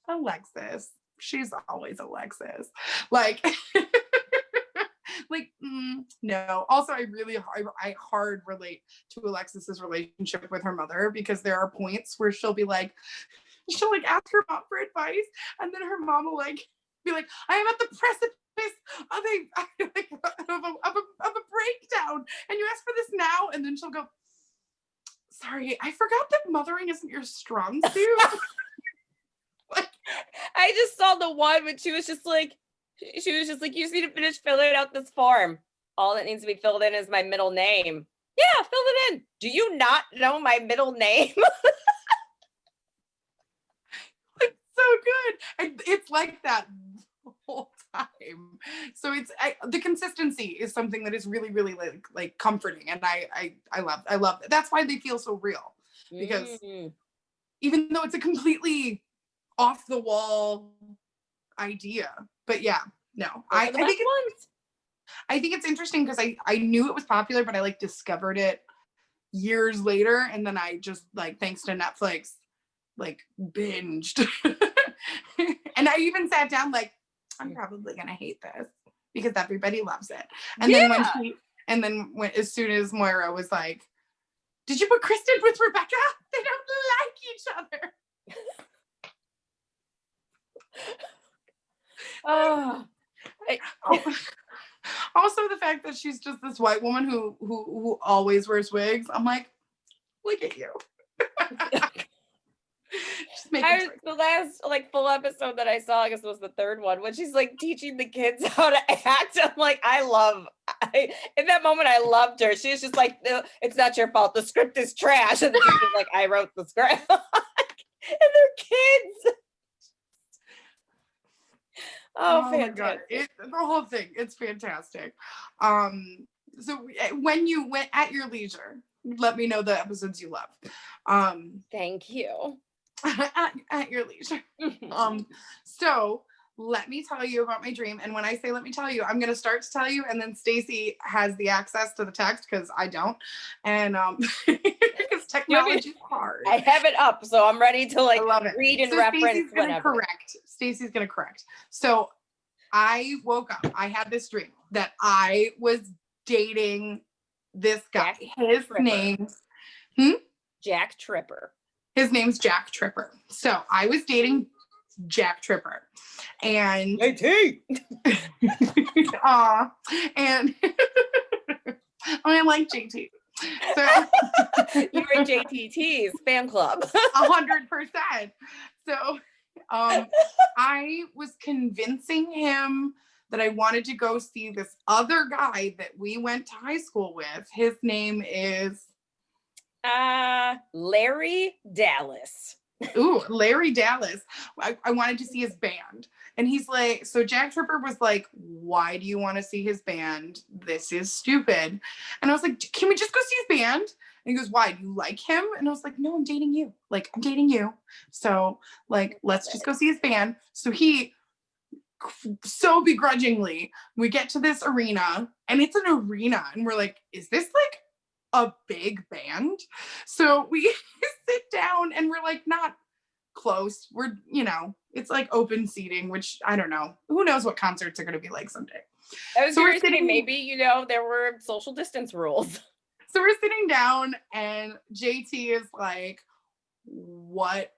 Alexis. She's always Alexis. Like, like, no. Also, I hard relate to Alexis's relationship with her mother, because there are points where she'll ask her mom for advice, and then her mom will like be like, I am at the precipice of a breakdown, and you ask for this now, and then she'll go, sorry, I forgot that mothering isn't your strong suit. Like, I just saw the one when she was just like, you just need to finish filling out this form. All that needs to be filled in is my middle name. Yeah, fill it in. Do you not know my middle name? It's so good. And it's like that the whole time. So the consistency is something that is really, really like comforting. And I love it. That's why they feel so real. Because even though it's a completely off the wall idea, but yeah, no, I think it's interesting, because I knew it was popular, but I like discovered it years later, and then I just like, thanks to Netflix, like binged. And I even sat down like, I'm probably gonna hate this because everybody loves it. And then when as soon as Moira was like, did you put Kristen with Rebecca? They don't like each other. Also, the fact that she's just this white woman who always wears wigs. I'm like, look at you. The last like full episode that I saw, I guess it was the third one, when she's like teaching the kids how to act. I'm like, in that moment, I loved her. She was just like, no, it's not your fault. The script is trash. And the teacher's like, I wrote the script. And they're kids. Oh, fantastic. The whole thing, it's fantastic. So when you went at your leisure, let me know the episodes you love. Thank you. At your leisure. So let me tell you about my dream. And when I say let me tell you, I'm going to start to tell you, and then Stacy has the access to the text because I don't. And because technology is hard. I have it up, so I'm ready to like read and reference whenever. Stacy's going to correct. So I woke up. I had this dream that I was dating this guy. His name's Jack Tripper. His name's Jack Tripper. So I was dating Jack Tripper. And JT. And I like JT. So you're in JTT's fan club. 100%. So I was convincing him that I wanted to go see this other guy that we went to high school with. His name is Larry Dallas. Ooh, Larry Dallas. I wanted to see his band. And he's like, so Jack Tripper was like, why do you want to see his band? This is stupid. And I was like, can we just go see his band? And he goes, why? Do you like him? And I was like, no, I'm dating you. Like, I'm dating you. So like, let's just go see his band. So he, so begrudgingly, we get to this arena, and it's an arena. And we're like, is this like a big band? So we sit down, and we're like not close. We're, it's like open seating, which I don't know. Who knows what concerts are going to be like someday. I was thinking maybe, there were social distance rules. So we're sitting down, and JT is like, what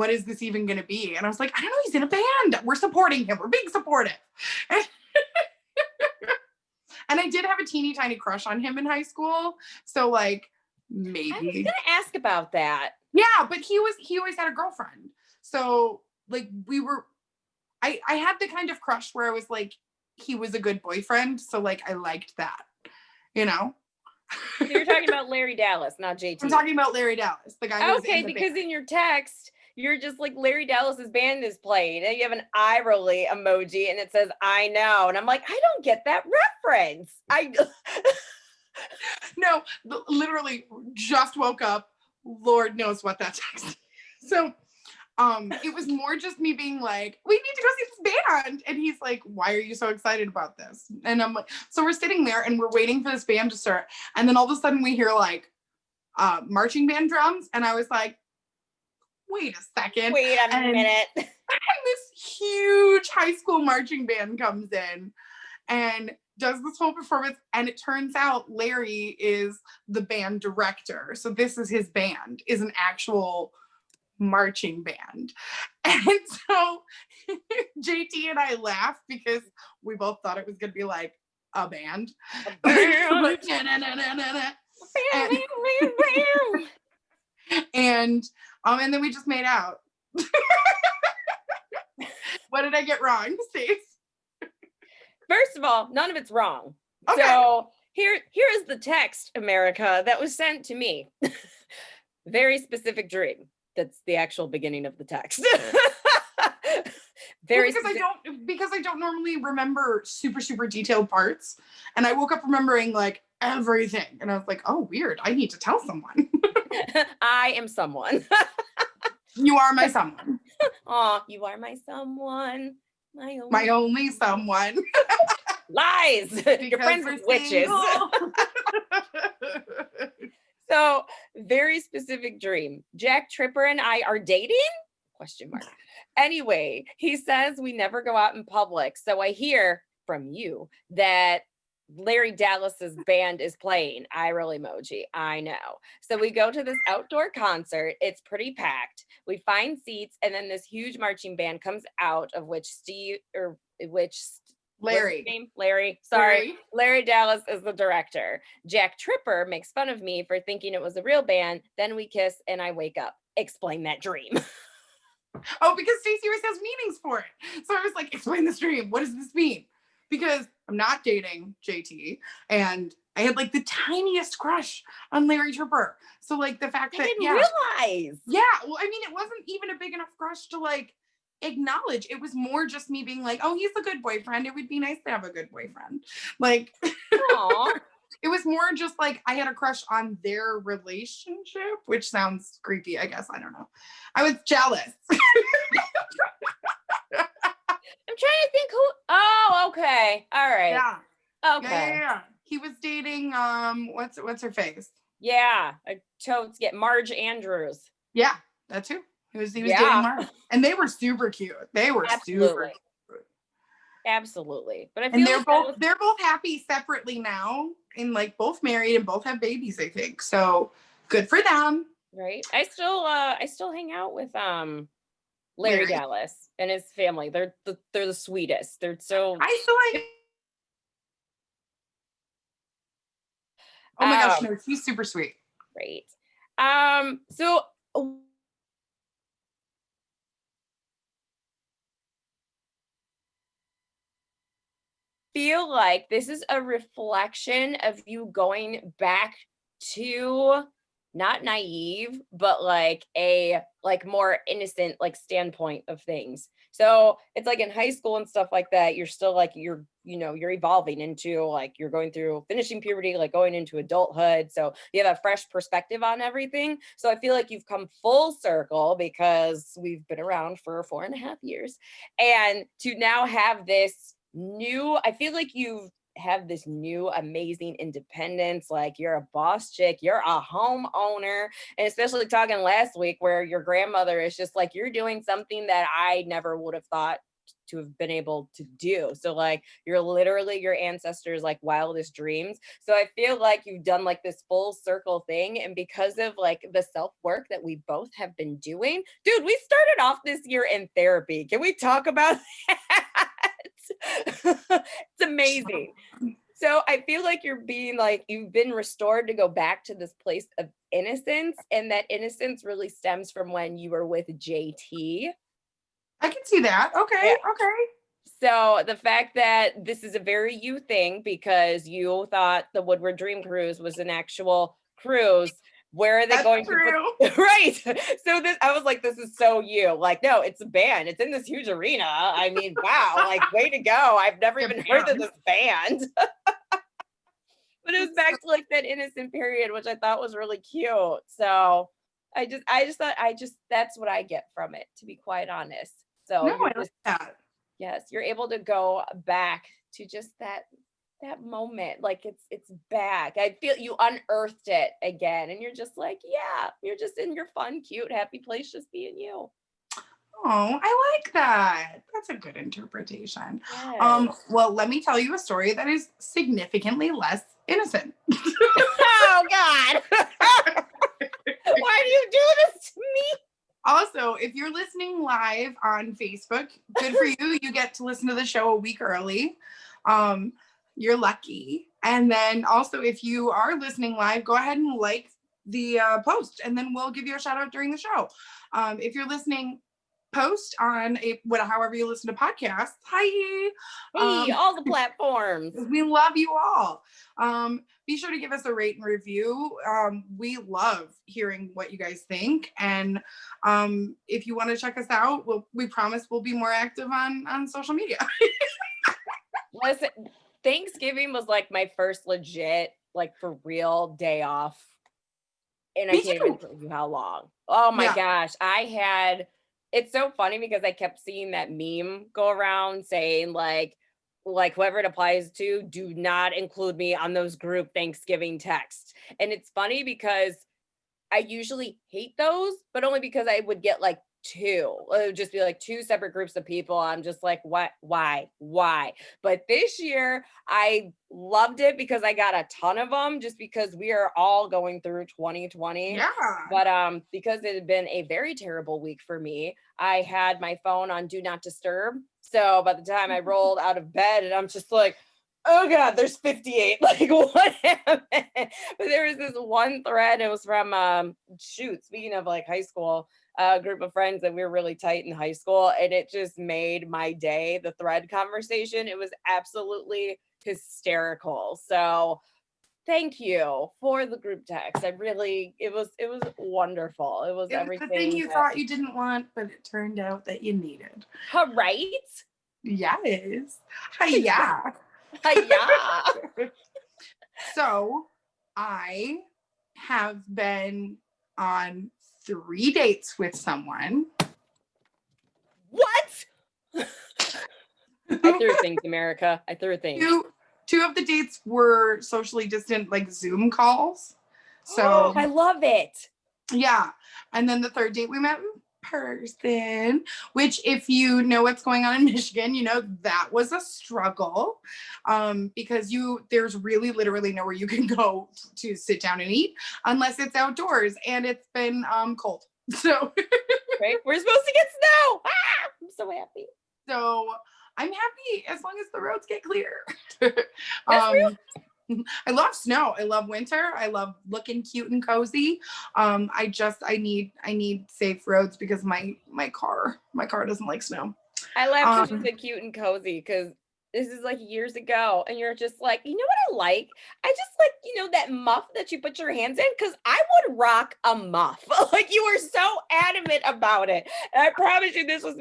is this even going to be? And I was like, I don't know. He's in a band. We're supporting him. We're being supportive. And I did have a teeny tiny crush on him in high school. So like, maybe. I was going to ask about that. Yeah, but he always had a girlfriend. So like I had the kind of crush where I was like, he was a good boyfriend. So like, I liked that, So you're talking about Larry Dallas, not JT. I'm talking about Larry Dallas, the guy who was in the because band. In your text, you're just like, Larry Dallas's band is playing, and you have an eye rolly emoji, and it says, I know. And I'm like, I don't get that reference. No, literally just woke up. Lord knows what that text is. So it was more just me being like, we need to go see this band. And he's like, why are you so excited about this? And I'm like, so we're sitting there and we're waiting for this band to start. And then all of a sudden we hear like marching band drums. And I was like, wait a second. Wait a minute. huge high school marching band comes in and does this whole performance, and it turns out Larry is the band director. So this is his band, is an actual marching band. And so JT and I laughed because we both thought it was going to be like a band. And then we just made out. What did I get wrong, Stacey? First of all, none of it's wrong. Okay. So here is the text, America, that was sent to me. Very specific dream. That's the actual beginning of the text. Because I don't normally remember super detailed parts, and I woke up remembering like everything, and I was like, oh, weird, I need to tell someone. I am someone. You are my someone. Oh, you are my someone. My only someone. Lies. Your friends are witches. So, very specific dream. Jack Tripper and I are dating? Question mark. Anyway, he says we never go out in public. So I hear from you that Larry Dallas's band is playing. Eye roll emoji. I know. So we go to this outdoor concert. It's pretty packed. We find seats, and then this huge marching band comes out, of which Larry. Sorry. Larry Dallas is the director. Jack Tripper makes fun of me for thinking it was a real band. Then we kiss and I wake up. Explain that dream. Oh, because Stacey always has meanings for it. So I was like, explain this dream. What does this mean? Because I'm not dating JT, and I had like the tiniest crush on Larry Tripper. So like the fact that realize. Yeah. Well, I mean, it wasn't even a big enough crush to like acknowledge. It was more just me being like, oh, he's a good boyfriend. It would be nice to have a good boyfriend. Like, it was more just like I had a crush on their relationship, which sounds creepy, I guess. I don't know. I was jealous. I'm trying to think who. Oh, okay. All right. Yeah. Okay. Yeah. He was dating what's her face? Yeah. Totes get Marge Andrews. Yeah, that too. He was dating Marge. And they were super cute. They were super cute. Absolutely. But I feel they're both happy separately now, and like both married and both have babies, I think. So good for them. Right. I still hang out with Larry Dallas and his family. They're the sweetest. They're so I still like. Oh my gosh, no, he's super sweet. Great. So feel like this is a reflection of you going back to not naive, but like a more innocent like standpoint of things. So it's like in high school and stuff like that, you're still like you're evolving into like you're going through finishing puberty, like going into adulthood. So you have a fresh perspective on everything. So I feel like you've come full circle because we've been around for 4.5 years. And to now have this new, I feel like you have this new amazing independence, like you're a boss chick, you're a homeowner, and especially talking last week where your grandmother is just like, you're doing something that I never would have thought to have been able to do. So like you're literally your ancestors like wildest dreams. So I feel like you've done like this full circle thing, and because of like the self-work that we both have been doing, dude, we started off this year in therapy. Can we talk about that? It's amazing. So I feel like you've been restored to go back to this place of innocence, and that innocence really stems from when you were with JT. I can see that. Okay. Yeah. Okay. So the fact that this is a very you thing because you thought the Woodward Dream Cruise was an actual cruise. Where are they going to right? So I was like, this is so you. Like, no, it's a band. It's in this huge arena. I mean, wow, like way to go. I've never even heard of this band. But it was back to like that innocent period, which I thought was really cute. So I just thought that's what I get from it, to be quite honest. So no, I like that. Yes, you're able to go back to just that moment, like it's back. I feel you unearthed it again, and you're just like, yeah, you're just in your fun, cute, happy place, just being you. Oh, I like that. that's a good interpretation. Yes. Well, let me tell you a story that is significantly less innocent. Oh God. Why do you do this to me? Also, if you're listening live on Facebook, good for you. You get to listen to the show a week early. You're lucky. And then also, if you are listening live, go ahead and like the post, and then we'll give you a shout out during the show. If you're listening post on however you listen to podcasts, hi. Hey, all the platforms. We love you all. Be sure to give us a rate and review. We love hearing what you guys think. And if you want to check us out, we promise we'll be more active on social media. Listen, Thanksgiving was like my first legit, like for real day off. And I can't even tell you how long. Oh my gosh. It's so funny because I kept seeing that meme go around saying like whoever it applies to, do not include me on those group Thanksgiving texts. And it's funny because I usually hate those, but only because I would get like two. It would just be like two separate groups of people. I'm just like, what? Why? But this year I loved it because I got a ton of them just because we are all going through 2020. Yeah. But because it had been a very terrible week for me, I had my phone on Do Not Disturb. So by the time I rolled out of bed, and I'm just like, oh God, there's 58. Like, what happened? But there was this one thread. It was from, speaking of like high school, a group of friends that we were really tight in high school. And it just made my day, the thread conversation. It was absolutely hysterical. So thank you for the group text. It was wonderful. It was everything. The thing you thought you didn't want, but it turned out that you needed. Right? Yes. Hiya. Hiya. So I have been on 3 dates with someone. What? I threw things, America. I threw things. Two of the dates were socially distant, like Zoom calls. So I love it. Yeah. And then the third date we met in person, which if you know what's going on in Michigan, you know that was a struggle, because there's really literally nowhere you can go to sit down and eat unless it's outdoors, and it's been cold. So right, we're supposed to get snow. I'm so happy. So I'm happy as long as the roads get clear. I love snow. I love winter. I love looking cute and cozy. I need safe roads because my car doesn't like snow. I laughed when you said cute and cozy because this is like years ago, and you're just like, you know what I like? I just like, that muff that you put your hands in, because I would rock a muff. Like, you were so adamant about it. And I promise you this is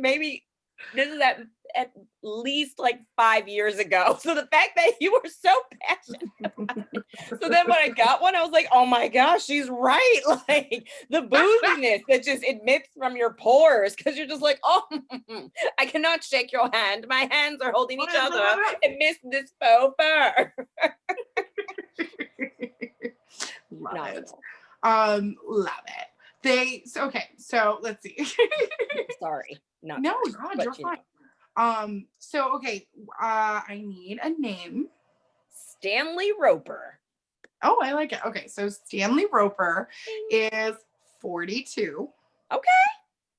at least like 5 years ago. So the fact that you were so passionate about it. So then when I got one, I was like, oh my gosh, she's right. Like the booziness that just emits from your pores, because you're just like, oh, I cannot shake your hand. My hands are holding each other and miss this faux fur. Love it. Love it. So let's see. Sorry. No, God, you're fine. I need a name. Stanley Roper. Oh, I like it. Okay, so Stanley Roper is 42. Okay.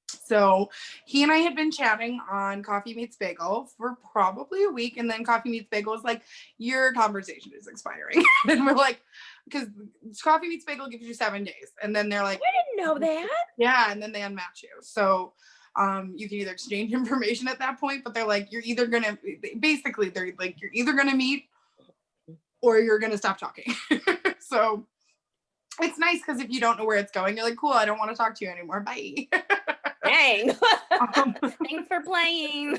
So he and I had been chatting on Coffee Meets Bagel for probably a week, and then Coffee Meets Bagel was like, your conversation is expiring. And we're like, because Coffee Meets Bagel gives you 7 days, and then they're like, I didn't know that. Yeah, and then they unmatch you. So you can either exchange information at that point, but they're like, you're either gonna meet or you're gonna stop talking. So it's nice because if you don't know where it's going, you're like, cool, I don't want to talk to you anymore. Bye. Dang. Thanks for playing.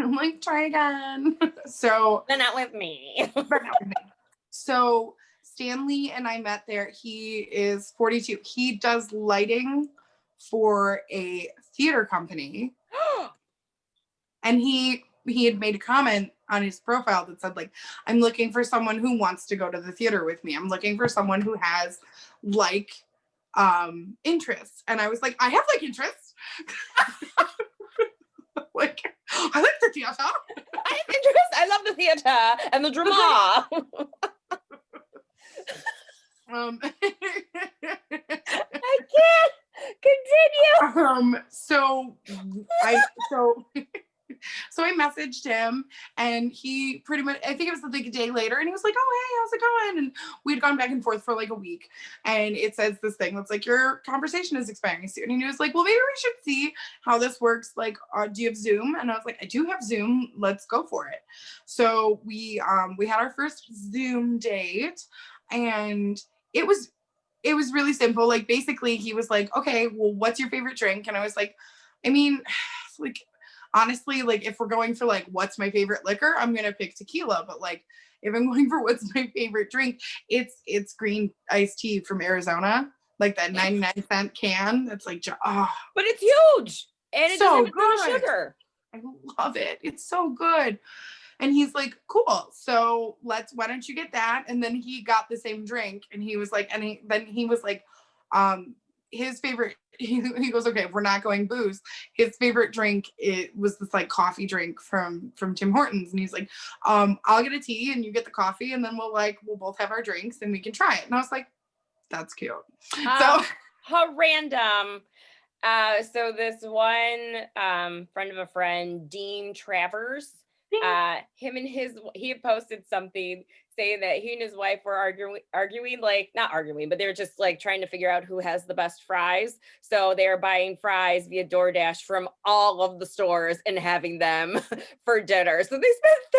I'm like, try again. So but not with me. So Stanley and I met there. He is 42. He does lighting for a theater company. And he had made a comment on his profile that said, like, I'm looking for someone who wants to go to the theater with me. I'm looking for someone who has like interests. And I was like, I have like interests. Like, theater. I have interest. I love the theater and the drama. I can't continue. So I messaged him, and he pretty much, I think it was like a day later, and he was like, oh, hey, how's it going? And we'd gone back and forth for like a week, and it says this thing that's like, your conversation is expiring soon. And he was like, well, maybe we should see how this works. Like, do you have Zoom? And I was like, I do have Zoom. Let's go for it. So we had our first Zoom date, and it was really simple. Like, basically he was like, okay, well, what's your favorite drink? And I was like, I mean, like, honestly, like, if we're going for like, what's my favorite liquor, I'm going to pick tequila. But like, if I'm going for what's my favorite drink, it's green iced tea from Arizona, like that 99-cent can. That's like, oh, but it's huge. And it doesn't have a ton of sugar. I love it. It's so good. And he's like, cool. So why don't you get that? And then he got the same drink, and he was like, then he was like, his favorite, he goes, okay, if we're not going booze, his favorite drink, it was this like coffee drink from Tim Hortons. And he's like, I'll get a tea and you get the coffee, and then we'll both have our drinks and we can try it. And I was like, that's cute. So how random. So this one friend of a friend, Dean Travers, he had posted something saying that he and his wife were arguing, like not arguing, but they were just like trying to figure out who has the best fries. So they're buying fries via DoorDash from all of the stores and having them for dinner. So they spent $30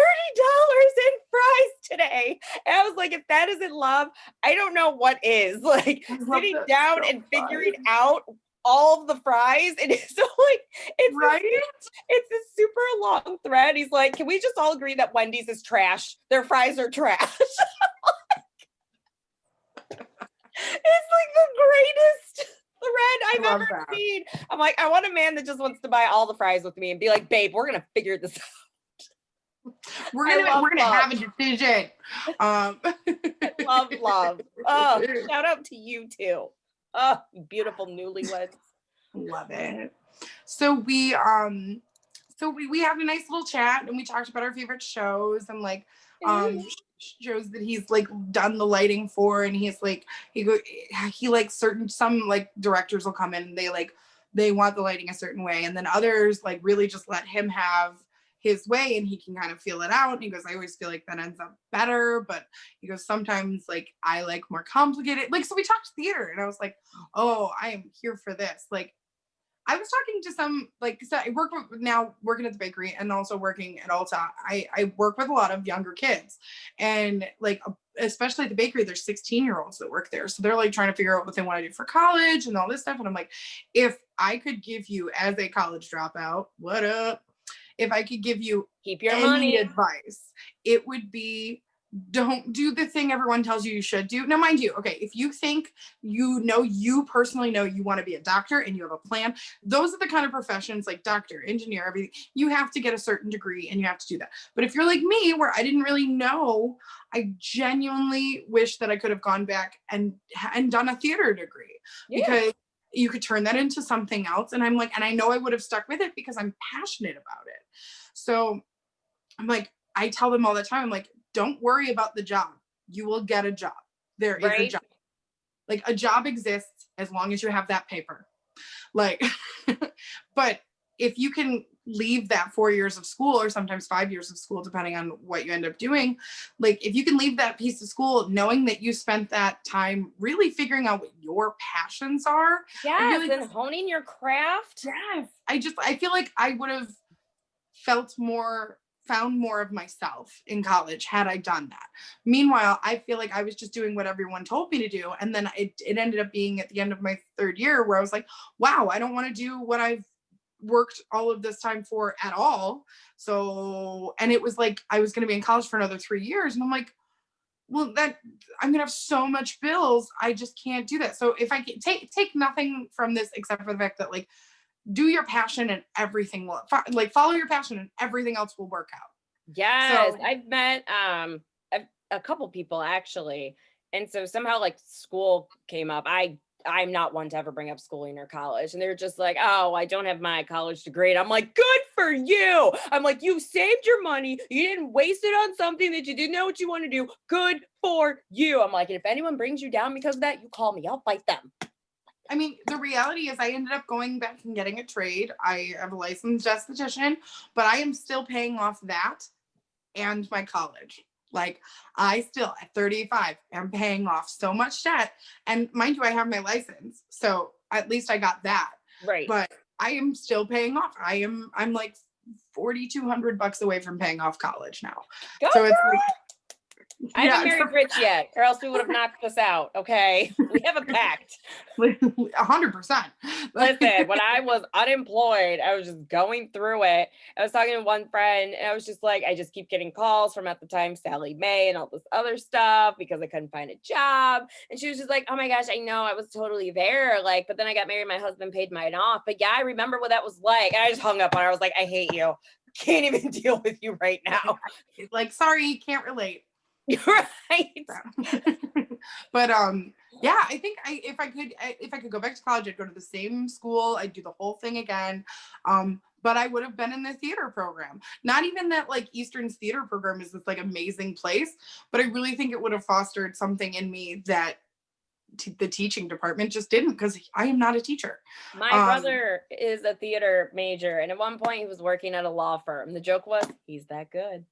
in fries today. And I was like, if that isn't love, I don't know what is. Like sitting down and figuring out all of the fries, and it's so like it's a super long thread. He's like, can we just all agree that Wendy's is trash? Their fries are trash. It's like the greatest thread I've ever seen. I'm like, I want a man that just wants to buy all the fries with me and be like, babe, we're gonna figure this out. We're gonna have a decision. Love. Oh, shout out to you too. Oh, beautiful newlyweds. Love it. So we had a nice little chat, and we talked about our favorite shows and like shows that he's like done the lighting for. And he's like, he like some like directors will come in and they want the lighting a certain way, and then others like really just let him have his way and he can kind of feel it out. And he goes, I always feel like that ends up better, but he goes, sometimes like I like more complicated. Like, so we talked theater, and I was like, oh, I am here for this. Like, I was talking to some, like, so I working at the bakery and also working at Ulta. I work with a lot of younger kids, and like, especially at the bakery, there's 16-year-olds that work there. So they're like trying to figure out what they want to do for college and all this stuff. And I'm like, if I could give you, as a college dropout, what up? If I could give you keep your money advice, it would be, don't do the thing everyone tells you should do. Now, mind you, okay, if you think you personally know you want to be a doctor and you have a plan, those are the kind of professions like doctor, engineer, everything, you have to get a certain degree and you have to do that. But if you're like me, where I didn't really know, I genuinely wish that I could have gone back and done a theater degree, because you could turn that into something else. And I'm like, and I know I would have stuck with it because I'm passionate about it. So I'm like, I tell them all the time, I'm like, don't worry about the job. You will get a job. There is a job. Like, a job exists as long as you have that paper. Like, but if you can leave that 4 years of school, or sometimes 5 years of school, depending on what you end up doing, like, if you can leave that piece of school knowing that you spent that time really figuring out what your passions are. Yes, and honing your craft. Yes. I feel like I would have found more of myself in college had I done that. Meanwhile, I feel like I was just doing what everyone told me to do. And then it ended up being at the end of my third year where I was like, wow, I don't want to do what I've worked all of this time for at all. So, and it was like, I was going to be in college for another 3 years. And I'm like, well, that I'm going to have so much bills. I just can't do that. So if I can take nothing from this, except for the fact that, like, do your passion and everything will, like, follow your passion and everything else will work out. Yes. So, I've met a couple people actually. And so somehow, like, school came up. I I'm not one to ever bring up schooling or college. And they're just like, oh, I don't have my college degree. And I'm like, good for you. I'm like, you saved your money. You didn't waste it on something that you didn't know what you want to do. Good for you. I'm like, and if anyone brings you down because of that, you call me. I'll fight them. I mean, the reality is I ended up going back and getting a trade. I have a licensed esthetician, but I am still paying off that and my college. Like, I still, at 35, am paying off so much debt. And mind you, I have my license. So at least I got that. Right. But I am still paying off. I'm like $4,200 away from paying off college now. Go so it's like, I haven't married rich yet, or else we would have knocked this out. Okay. We have a pact. 100%. Listen, when I was unemployed, I was just going through it. I was talking to one friend, and I was just like, I just keep getting calls from, at the time, Sally Mae and all this other stuff because I couldn't find a job. And she was just like, oh my gosh, I know, I was totally there. Like, but then I got married, my husband paid mine off. But yeah, I remember what that was like. And I just hung up on her. I was like, I hate you. Can't even deal with you right now. Like, sorry, can't relate. Right. But yeah, I think if I could go back to college, I'd go to the same school, I'd do the whole thing again. But I would have been in the theater program. Not even that like Eastern's theater program is this like amazing place, but I really think it would have fostered something in me that the teaching department just didn't, because I am not a teacher. My brother is a theater major, and at one point he was working at a law firm. The joke was, he's that good.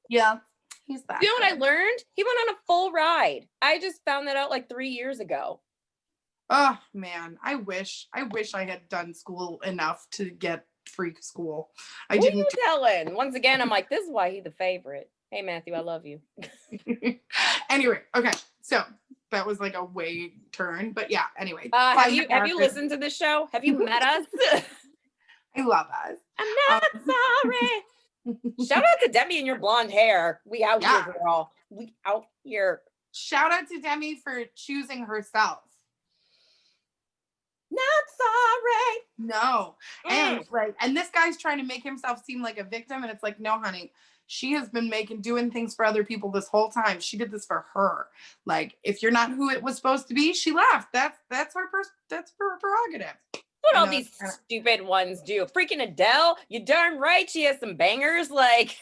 Yeah, he's that. You know what I learned? He went on a full ride. I just found that out like 3 years ago. Oh man, I wish I had done school enough to get free school. I Who didn't. Are you telling? Once again, I'm like, this is why he's the favorite. Hey Matthew, I love you. Anyway, okay, so that was like a way turn, but yeah. Anyway, have you listened to this show? Have you met us? I love us. I'm not sorry. Shout out to Demi and your blonde hair. We out here, girl. We out here. Shout out to Demi for choosing herself. Not sorry. No. And this guy's trying to make himself seem like a victim, and it's like, no, honey. She has been doing things for other people this whole time. She did this for her. Like, if you're not who it was supposed to be, she left. That's her prerogative. What all these stupid ones do? Freaking Adele, you darn right she has some bangers. Like,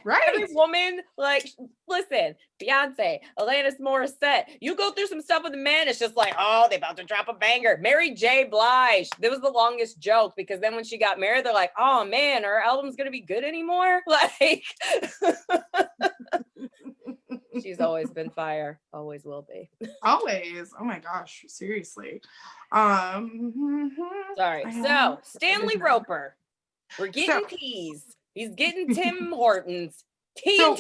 right. Every woman, like, listen, Beyonce, Alanis Morissette, you go through some stuff with a man, it's just like, oh, they about to drop a banger. Mary J. Blige, that was the longest joke, because then when she got married, they're like, oh man, her album's gonna be good anymore? Like, she's always been fire, always will be. Always. Oh my gosh, seriously. Sorry. So Stanley Roper, we're getting teased. He's getting Tim Hortons. So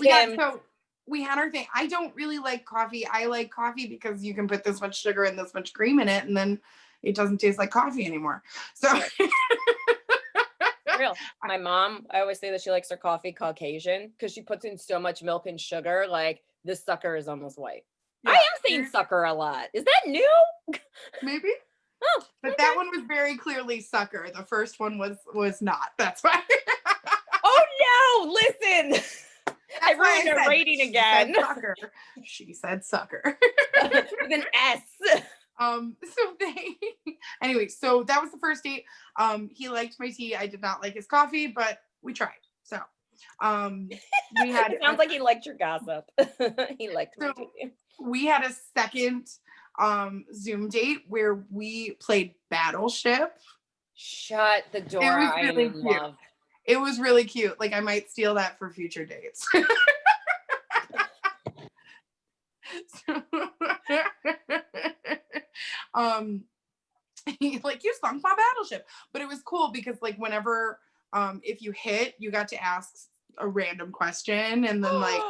we had our thing. I don't really like coffee. I like coffee because you can put this much sugar and this much cream in it, and then it doesn't taste like coffee anymore. So real. My mom, I always say that she likes her coffee Caucasian because she puts in so much milk and sugar. Like, this sucker is almost white. Yeah. I am saying sucker a lot. Is that new? Maybe. Oh, but that one was very clearly sucker. The first one was not. That's why. Oh no! Listen, I ruined her rating again. She said sucker with an S. Anyway, so that was the first date. He liked my tea. I did not like his coffee, but we tried. So we had. It sounds like he liked your gossip. He liked my tea. We had a second Zoom date where we played Battleship. Shut the door. It was really I cute. love. It was really cute. Like, I might steal that for future dates. Like, you sunk my Battleship. But it was cool because, like, whenever if you hit, you got to ask a random question, and then like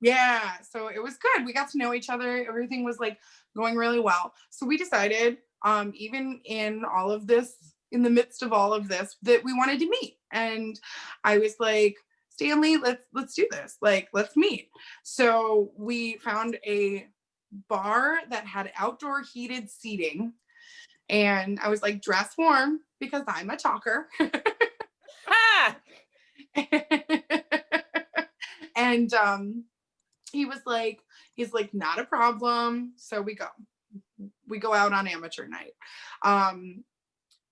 yeah, so it was good. We got to know each other. Everything was like going really well. So we decided, even in all of this, in the midst of all of this, that we wanted to meet. And I was like, Stanley, let's do this. Like, let's meet. So we found a bar that had outdoor heated seating. And I was like, dress warm because I'm a talker. And he's like, not a problem. So we go. we go out on amateur night,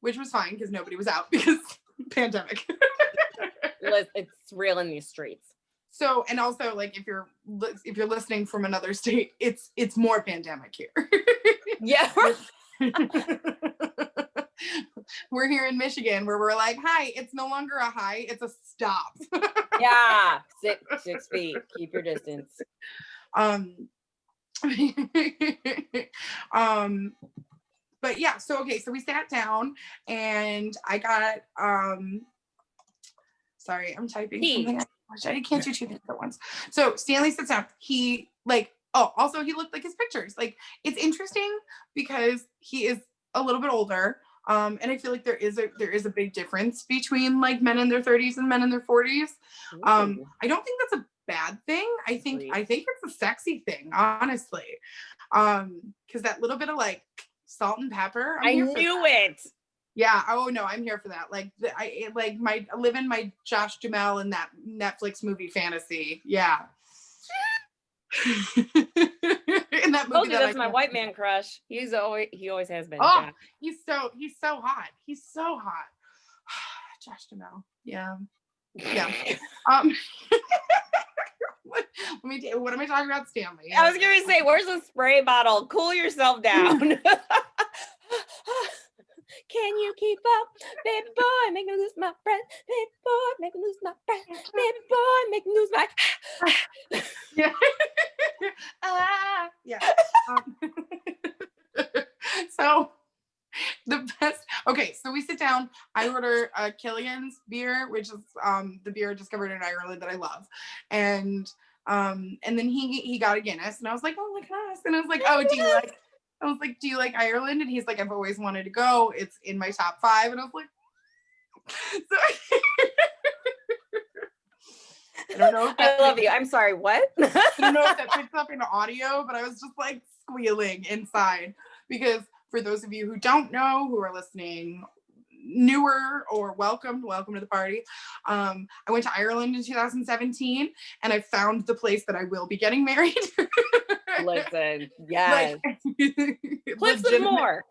which was fine because nobody was out because pandemic. It's real in these streets. So, and also like if you're listening from another state, it's more pandemic here. Yeah. We're here in Michigan where we're like, hi, it's no longer a hi, it's a stop. Yeah. 6 feet. Keep your distance. But yeah, so okay, so we sat down and I got sorry, I'm typing something. I can't do two things at once. So Stanley sits down. He like, oh, also he looked like his pictures. Like it's interesting because he is a little bit older. And I feel like there is a big difference between like men in their 30s and men in their 40s. I don't think that's a bad thing. I think it's a sexy thing, honestly. Because that little bit of like salt and pepper. I knew it. Yeah. Oh no, I'm here for that. Like I live in my Josh Duhamel in that Netflix movie fantasy. Yeah. In that movie, that's my white man crush. He always has been. Oh, Jack. he's so hot. He's so hot. Josh Duhamel. Yeah. Yeah. What am I talking about, Stanley? I was gonna say, where's the spray bottle? Cool yourself down. Can you keep up? Baby boy, make me lose my breath. Baby boy, make me lose my breath. Baby boy, make me lose my... Yeah. Yeah. So the best... Okay, so we sit down. I order Killian's beer, which is the beer discovered in Ireland that I love. And then he got a Guinness. And I was like, oh my gosh. And I was like, oh, do you like Ireland? And he's like, I've always wanted to go. It's in my top 5. And I was like, so I don't know if I love you. I'm sorry, what? I don't know if that picks up in audio, but I was just like squealing inside because for those of you who don't know, who are listening newer or welcome to the party. I went to Ireland in 2017 and I found the place that I will be getting married. Listen, yes. Clips and more.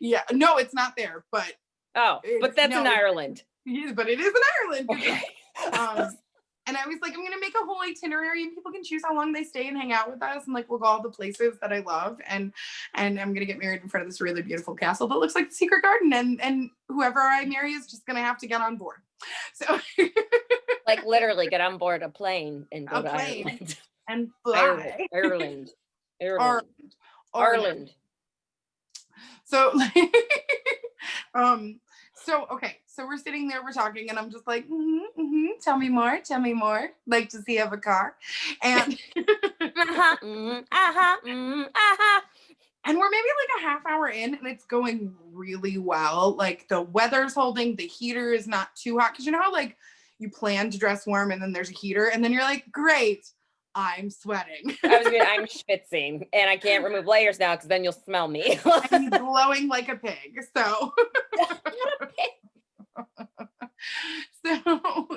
Yeah, no, it's not there, but but that's in Ireland. Yeah, but it is in Ireland. Okay. And I was like, I'm gonna make a whole itinerary and people can choose how long they stay and hang out with us, and like we'll go all the places that I love, and I'm gonna get married in front of this really beautiful castle that looks like the secret garden, and whoever I marry is just gonna have to get on board. So like literally get on board a plane and go to Ireland. And fly. Ireland. So okay, so we're sitting there, we're talking, and I'm just like, tell me more, like, does he have a car? And and we're maybe like a half hour in and it's going really well. Like the weather's holding, the heater is not too hot, because you know how like you plan to dress warm and then there's a heater and then you're like, great, I'm sweating. I'm schwitzing and I can't remove layers now because then you'll smell me. I'm glowing like a pig. So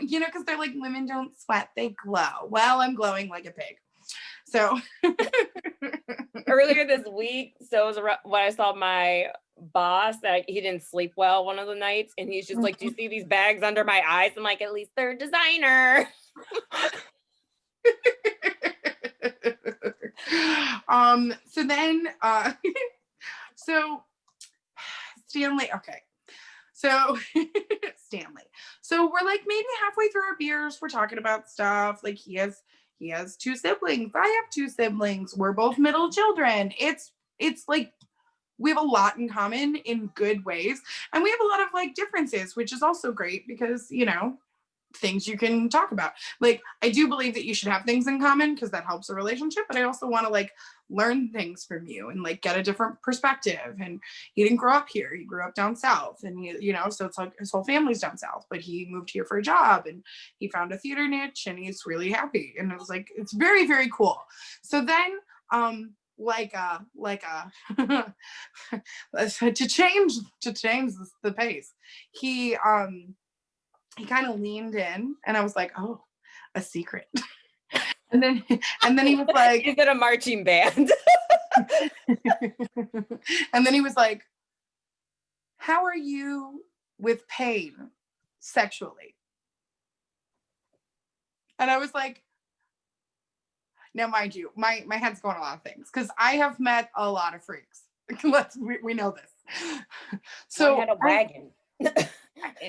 you know, because they're like, women don't sweat, they glow. Well, I'm glowing like a pig. So earlier this week, so it was when I saw my boss that he didn't sleep well one of the nights, and he's just like, do you see these bags under my eyes? I'm like, at least they're designer. So then so Stanley, okay. So Stanley. So we're like maybe halfway through our beers. We're talking about stuff. Like he has 2 siblings. I have 2 siblings. We're both middle children. It's like we have a lot in common in good ways. And we have a lot of like differences, which is also great because, you know, things you can talk about. Like I do believe that you should have things in common because that helps a relationship, but I also want to like learn things from you and like get a different perspective. And he didn't grow up here, he grew up down south, and he, you know, so it's like his whole family's down south, but he moved here for a job and he found a theater niche and he's really happy. And it was like, it's very, very cool. So then to change the pace, he kind of leaned in and I was like, oh, a secret. and then he was like, is it a marching band? And then he was like, how are you with pain sexually? And I was like, now mind you, my head's going a lot of things because I have met a lot of freaks. We know this. So I had a wagon.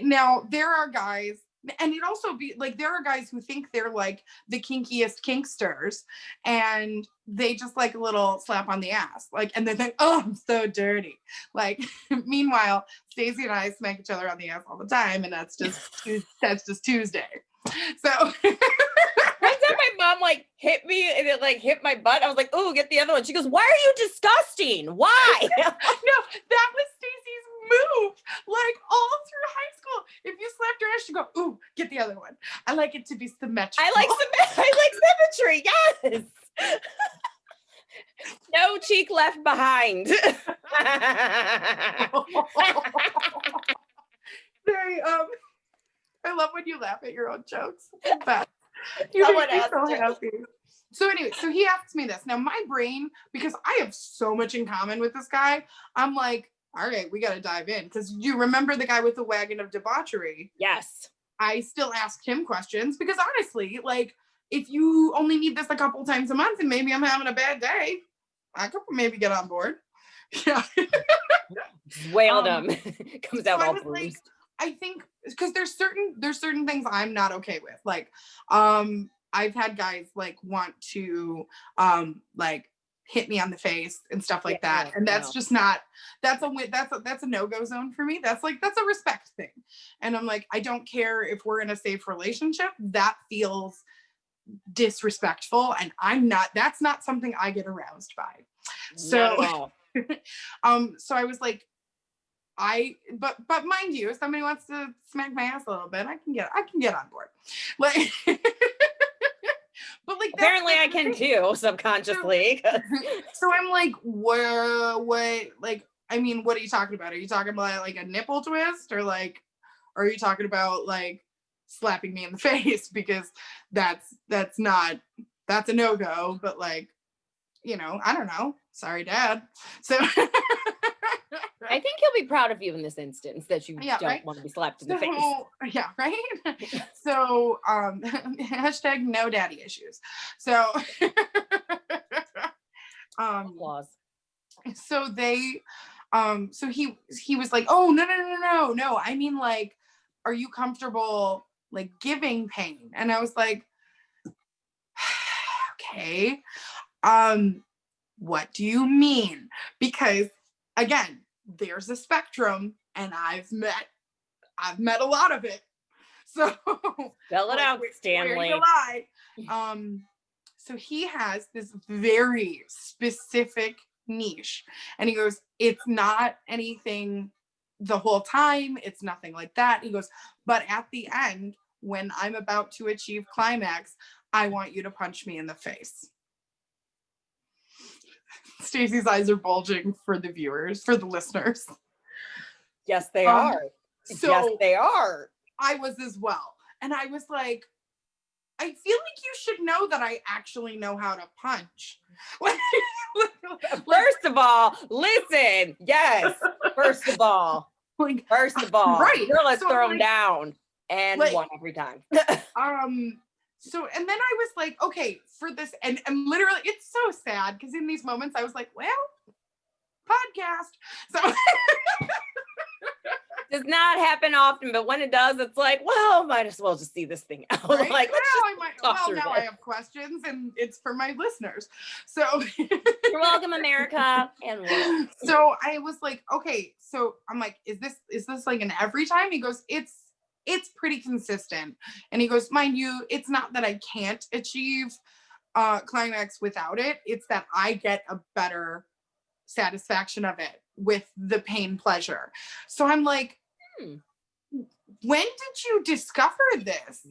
now there are guys, and it also be like there are guys who think they're like the kinkiest kinksters, and they just like a little slap on the ass, like, and they think, oh, I'm so dirty. Like, meanwhile, Stacey and I smack each other on the ass all the time, and that's just Tuesday. So. One time my mom like hit me and it like hit my butt. I was like, "Ooh, get the other one." She goes, "Why are you disgusting? Why?" No, that was Stacey's move. Like all through high school, if you slapped her ass, she'd go, "Ooh, get the other one." I like it to be symmetrical. I like symmetry. Yes. No cheek left behind. Very I love when you laugh at your own jokes. But you Someone make me else so did. happy. So anyway, so he asks me this. Now my brain, because I have so much in common with this guy, I'm like, all right, we got to dive in. Because you remember the guy with the wagon of debauchery? Yes. I still asked him questions because honestly, like, if you only need this a couple times a month and maybe I'm having a bad day, I could maybe get on board. Yeah. Wailed him. Comes out so all like, bruised. I think because there's certain things I'm not okay with. Like, I've had guys like want to like hit me on the face and stuff like that, and that's just not. That's a no-go zone for me. That's a respect thing, and I'm like, I don't care if we're in a safe relationship. That feels disrespectful, and that's not something I get aroused by. So so I was like, but mind you, if somebody wants to smack my ass a little bit, I can get on board. Like, but like apparently I can too, subconsciously. So I'm like, what like, I mean, what are you talking about? Are you talking about like a nipple twist, or like, are you talking about like slapping me in the face? Because that's a no-go, but like, you know, I don't know. Sorry, Dad. So I think he'll be proud of you in this instance that you don't want to be slapped in the face. Yeah, right. So hashtag no daddy issues. So Applause. So they so he was like, oh no. I mean, like, are you comfortable like giving pain? And I was like, okay. What do you mean? Because again, there's a spectrum, and I've met a lot of it. So spell it out, Stanley. So he has this very specific niche, and he goes, it's not anything the whole time, it's nothing like that. He goes, but at the end, when I'm about to achieve climax, I want you to punch me in the face. Stacey's eyes are bulging for the viewers, for the listeners. Yes, they are. So yes, they are. I was as well. And I was like, I feel like you should know that I actually know how to punch. First of all, listen. Yes. First of all. Right. Girl, let's throw him down. And one every time. So, and then I was like, okay, for this, and literally, it's so sad because in these moments I was like, well, podcast. So does not happen often, but when it does, it's like, well, might as well just see this thing out. Right? Like, I have questions, and it's for my listeners. So you're welcome, America. And so I was like, okay, so I'm like, is this like an every time? He goes, it's pretty consistent. And he goes, mind you, it's not that I can't achieve climax without it. It's that I get a better satisfaction of it with the pain pleasure. So I'm like, when did you discover this?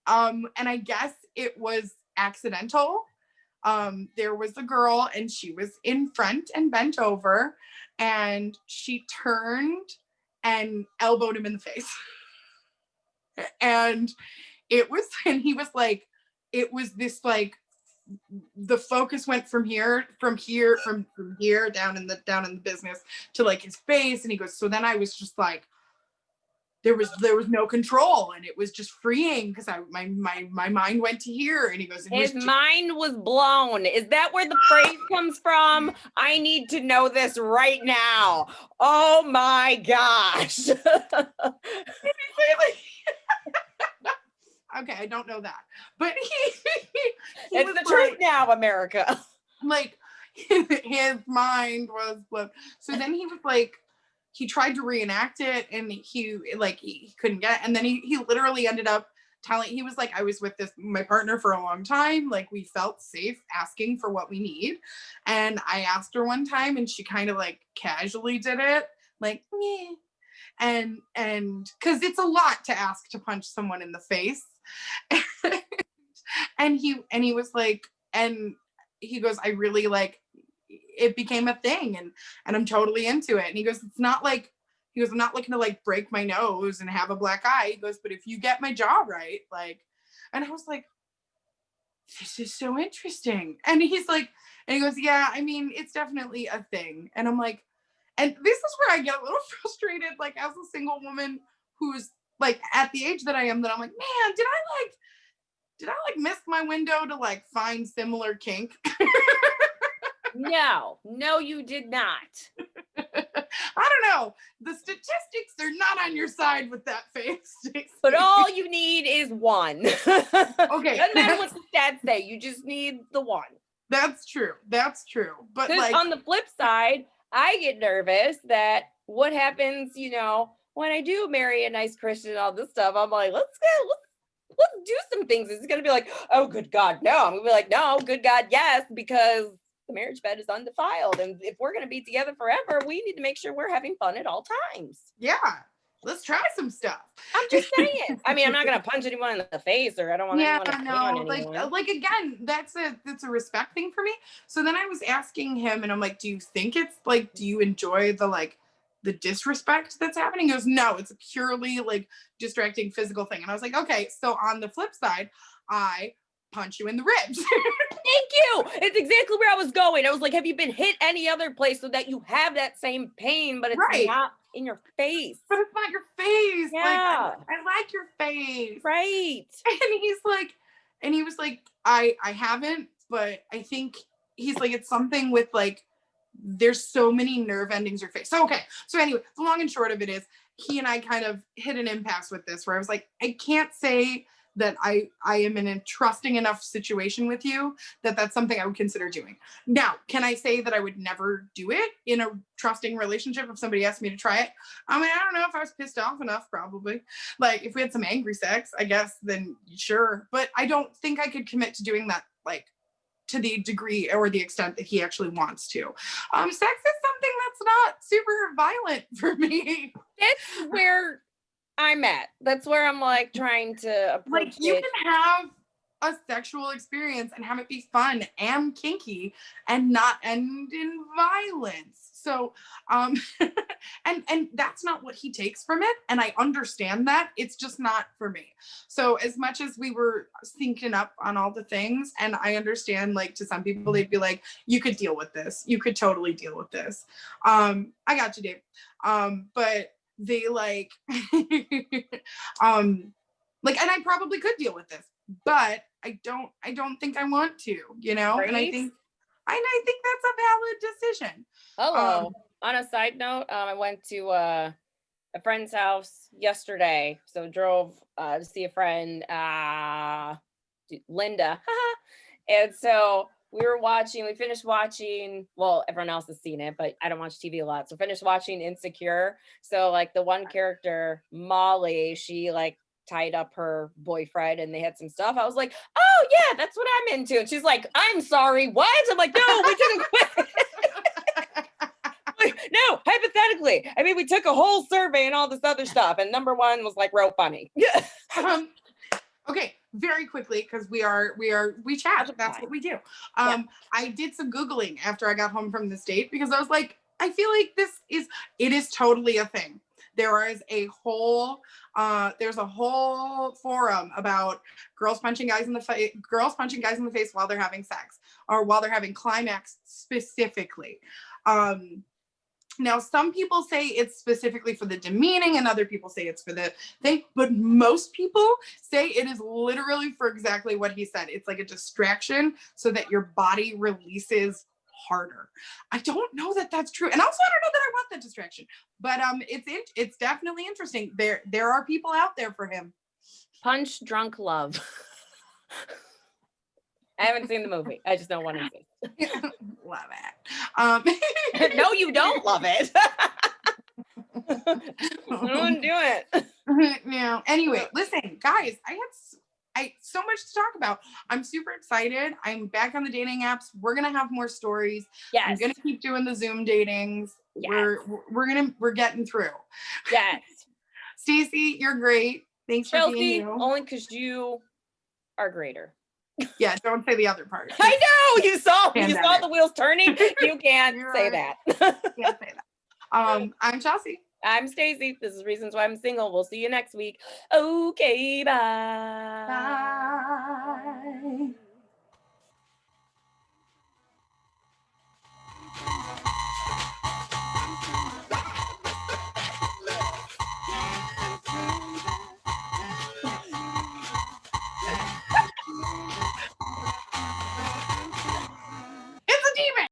And I guess it was accidental. There was a girl, and she was in front and bent over, and she turned and elbowed him in the face. And he was like, it was this like the focus went from here down in the business to like his face. And he goes, so then I was just like, there was no control, and it was just freeing because my mind went to here. And he goes, his mind was blown. Is that where the phrase comes from? I need to know this right now. Oh my gosh. Okay, I don't know that, but it's the truth now, America. Like his mind was blown. So then he was like, he tried to reenact it, and he couldn't get it. And then he literally ended up telling, he was like, I was with my partner for a long time. Like, we felt safe asking for what we need. And I asked her one time, and she kind of like casually did it, like, meh. And because it's a lot to ask to punch someone in the face. and he was like, and he goes, I really like, it became a thing, and I'm totally into it. And he goes, it's not like, he goes, I'm not looking to like break my nose and have a black eye. He goes, but if you get my jaw right, like, and I was like, this is so interesting. And he's like, and he goes, yeah, I mean, it's definitely a thing. And I'm like, and this is where I get a little frustrated, like as a single woman who's like at the age that I am, that I'm like, man, did I miss my window to like find similar kink? No, you did not. I don't know. The statistics are not on your side with that face, Stacey. But all you need is one. Okay. Doesn't matter what the stats say. You just need the one. That's true. But like, on the flip side, I get nervous that what happens, when I do marry a nice Christian and all this stuff. I'm like, let's do some things. It's gonna be like, oh, good God, no. I'm gonna be like, no, good God, yes, because the marriage bed is undefiled. And if we're going to be together forever, we need to make sure we're having fun at all times. Yeah. Let's try some stuff. I'm just saying. I mean, I'm not going to punch anyone in the face, or I don't want anyone to on anyone. Like again, that's a respect thing for me. So then I was asking him, and I'm like, do you think it's like, do you enjoy the disrespect that's happening? He goes, no, it's a purely like distracting physical thing. And I was like, okay, so on the flip side, I punch you in the ribs. Thank you. It's exactly where I was going. I was like, have you been hit any other place so that you have that same pain, but it's not in your face? But it's not your face. Yeah. Like, I like your face. Right. And he was like, I haven't, but I think he's like, it's something with like, there's so many nerve endings in your face. So, okay. So anyway, the long and short of it is, he and I kind of hit an impasse with this, where I was like, I can't say that I am in a trusting enough situation with you that that's something I would consider doing. Now, can I say that I would never do it in a trusting relationship if somebody asked me to try it? I mean, I don't know if I was pissed off enough, probably. Like, if we had some angry sex, I guess, then sure. But I don't think I could commit to doing that, like, to the degree or the extent that he actually wants to. Sex is something that's not super violent for me. That's where I'm at. That's where I'm like trying to approach like, you can have a sexual experience and have it be fun and kinky and not end in violence. So and that's not what he takes from it, and I understand that. It's just not for me. So as much as we were syncing up on all the things, and I understand, like, to some people they'd be like, you could deal with this, you could totally deal with this, I got you, Dave. But they like and I probably could deal with this, but I don't think I want to, right? And I think that's a valid decision. Hello. On a side note, I went to a friend's house yesterday, so drove to see a friend, Linda. And so we finished watching, well, everyone else has seen it, but I don't watch TV a lot. So finished watching Insecure. So like the one character, Molly, she like tied up her boyfriend and they had some stuff. I was like, oh yeah, that's what I'm into. And she's like, I'm sorry, what? I'm like, no, we didn't quit. Like, no, hypothetically. I mean, we took a whole survey and all this other stuff. And number one was like real funny. Okay, very quickly, because we chat. That's what we do. I did some Googling after I got home from the state, because I was like, I feel like it is totally a thing. There's a whole forum about girls punching guys in the face while they're having sex, or while they're having climax specifically. Now, some people say it's specifically for the demeaning, and other people say it's for the thing, but most people say it is literally for exactly what he said. It's like a distraction so that your body releases harder. I don't know that that's true. And also, I don't know that I want that distraction, but it's definitely interesting. There are people out there for him. Punch Drunk Love. I haven't seen the movie. I just don't want to see it. Love it. No, you don't love it. Don't do it. No. Anyway, listen, guys, I so much to talk about. I'm super excited. I'm back on the dating apps. We're gonna have more stories. Yes. I'm gonna keep doing the Zoom datings. Yes. We're getting through. Yes. Stacey, you're great. Thanks for being Chelsea, you. only because you are greater. Yeah, don't say the other part. I know you saw Pandemic. the wheels turning. You can't say that. Can't say that. I'm Chelsea. I'm Stacey. This is Reasons Why I'm Single. We'll see you next week. Okay, bye. Bye.